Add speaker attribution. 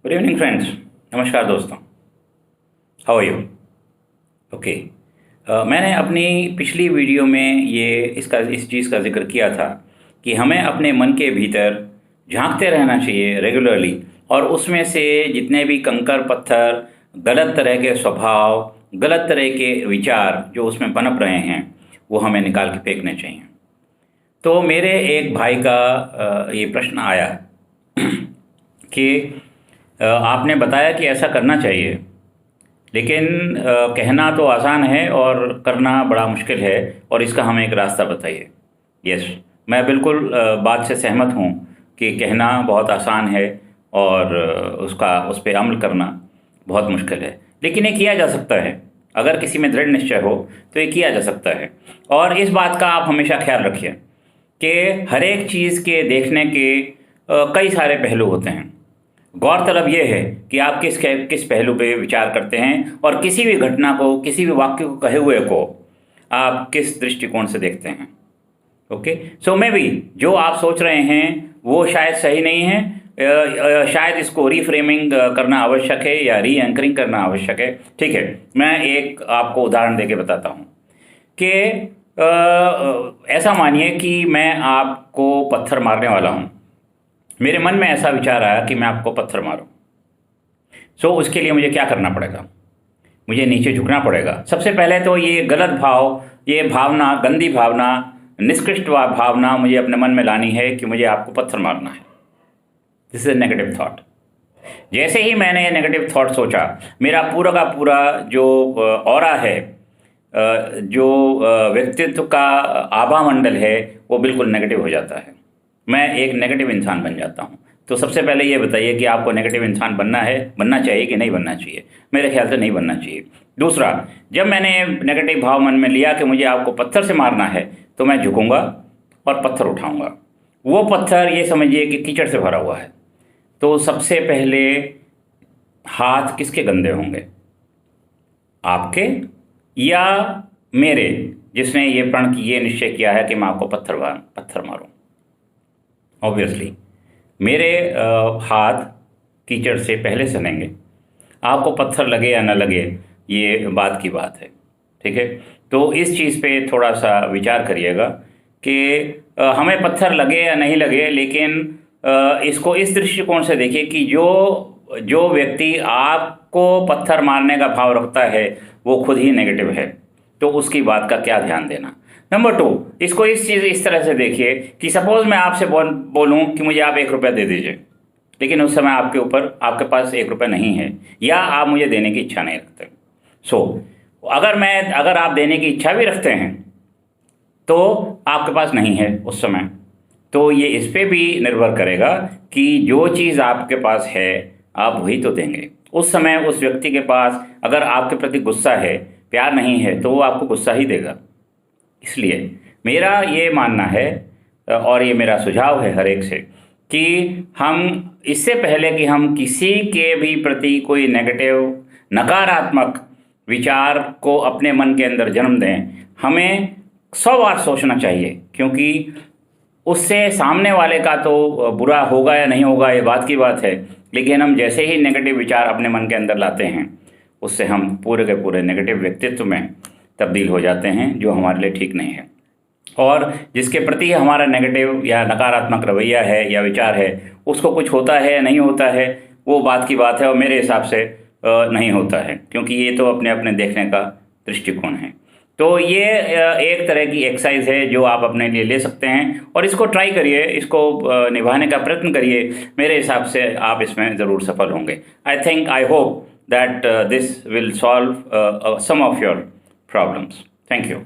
Speaker 1: Good evening friends. नमस्कार दोस्तों। How are you? Okay. मैंने अपनी पिछली वीडियो में इस चीज़ का जिक्र किया था कि हमें अपने मन के भीतर झांकते रहना चाहिए रेगुलरली, और उसमें से जितने भी कंकर पत्थर, गलत तरह के स्वभाव, गलत तरह के विचार जो उसमें पनप रहे हैं वो हमें निकाल के फेंकने चाहिए। तो मेरे एक भाई का ये प्रश्न आया कि आपने बताया कि ऐसा करना चाहिए, लेकिन कहना तो आसान है और करना बड़ा मुश्किल है, और इसका हमें एक रास्ता बताइए। यस, मैं बिल्कुल बात से सहमत हूँ कि कहना बहुत आसान है और उस पर अमल करना बहुत मुश्किल है, लेकिन ये किया जा सकता है। अगर किसी में दृढ़ निश्चय हो तो ये किया जा सकता है। और इस बात का आप हमेशा ख्याल रखिए कि हर एक चीज़ के देखने के कई सारे पहलू होते हैं। गौरतलब ये है कि आप किस पहलू पे विचार करते हैं, और किसी भी घटना को, किसी भी वाक्य को, कहे हुए को आप किस दृष्टिकोण से देखते हैं। ओके, सो मे बी जो आप सोच रहे हैं वो शायद सही नहीं है। शायद इसको रीफ्रेमिंग करना आवश्यक है या री एंकरिंग करना आवश्यक है। ठीक है, मैं एक आपको उदाहरण देके बताता हूँ कि ऐसा मानिए कि मैं आपको पत्थर मारने वाला हूँ। मेरे मन में ऐसा विचार आया कि मैं आपको पत्थर मारूं। सो उसके लिए मुझे क्या करना पड़ेगा? मुझे नीचे झुकना पड़ेगा। सबसे पहले तो ये गलत भाव, ये भावना, गंदी भावना, निष्कृष्ट भावना मुझे अपने मन में लानी है कि मुझे आपको पत्थर मारना है। This is negative thought. जैसे ही मैंने ये नेगेटिव थॉट सोचा, मेरा पूरा का पूरा जो ऑरा है, जो व्यक्तित्व का आभा मंडल है, वो बिल्कुल नेगेटिव हो जाता है। मैं एक नेगेटिव इंसान बन जाता हूँ। तो सबसे पहले ये बताइए कि आपको नेगेटिव इंसान बनना चाहिए कि नहीं बनना चाहिए? मेरे ख्याल से नहीं बनना चाहिए। दूसरा, जब मैंने नेगेटिव भाव मन में लिया कि मुझे आपको पत्थर से मारना है, तो मैं झुकूंगा और पत्थर उठाऊंगा। वो पत्थर ये समझिए कि कीचड़ से भरा हुआ है। तो सबसे पहले हाथ किसके गंदे होंगे? आपके या मेरे, जिसने ये प्रण की, ये निश्चय किया है कि मैं आपको पत्थर मारूं? ऑब्वियसली मेरे हाथ कीचड़ से पहले सनेंगे। आपको पत्थर लगे या न लगे, ये बात की बात है। ठीक है, तो इस चीज़ पे थोड़ा सा विचार करिएगा कि हमें पत्थर लगे या नहीं लगे, लेकिन इसको इस दृष्टिकोण से देखिए कि जो व्यक्ति आपको पत्थर मारने का भाव रखता है वो खुद ही नेगेटिव है, तो उसकी बात का क्या ध्यान देना। नंबर 2, इसको इस तरह से देखिए कि सपोज मैं आपसे बोलूं कि मुझे आप 1 रुपया दे दीजिए, लेकिन उस समय आपके पास 1 रुपया नहीं है, या आप मुझे देने की इच्छा नहीं रखते। अगर आप देने की इच्छा भी रखते हैं तो आपके पास नहीं है उस समय, तो ये इस पर भी निर्भर करेगा कि जो चीज़ आपके पास है आप वही तो देंगे। उस समय उस व्यक्ति के पास अगर आपके प्रति गुस्सा है, प्यार नहीं है, तो वो आपको गुस्सा ही देगा। इसलिए मेरा ये मानना है, और ये मेरा सुझाव है हर एक से, कि हम इससे पहले कि हम किसी के भी प्रति कोई नेगेटिव, नकारात्मक विचार को अपने मन के अंदर जन्म दें, हमें 100 बार सोचना चाहिए, क्योंकि उससे सामने वाले का तो बुरा होगा या नहीं होगा ये बात की बात है, लेकिन हम जैसे ही नेगेटिव विचार अपने मन के अंदर लाते हैं, उससे हम पूरे के पूरे नेगेटिव व्यक्तित्व में तब्दील हो जाते हैं, जो हमारे लिए ठीक नहीं है। और जिसके प्रति हमारा नेगेटिव या नकारात्मक रवैया है या विचार है, उसको कुछ होता है या नहीं होता है वो बात की बात है, और मेरे हिसाब से नहीं होता है, क्योंकि ये तो अपने अपने देखने का दृष्टिकोण है। तो ये एक तरह की एक्सरसाइज है जो आप अपने लिए ले सकते हैं, और इसको ट्राई करिए, इसको निभाने का प्रयत्न करिए। मेरे हिसाब से आप इसमें ज़रूर सफल होंगे। I hope that this will solve some of your problems. Thank you.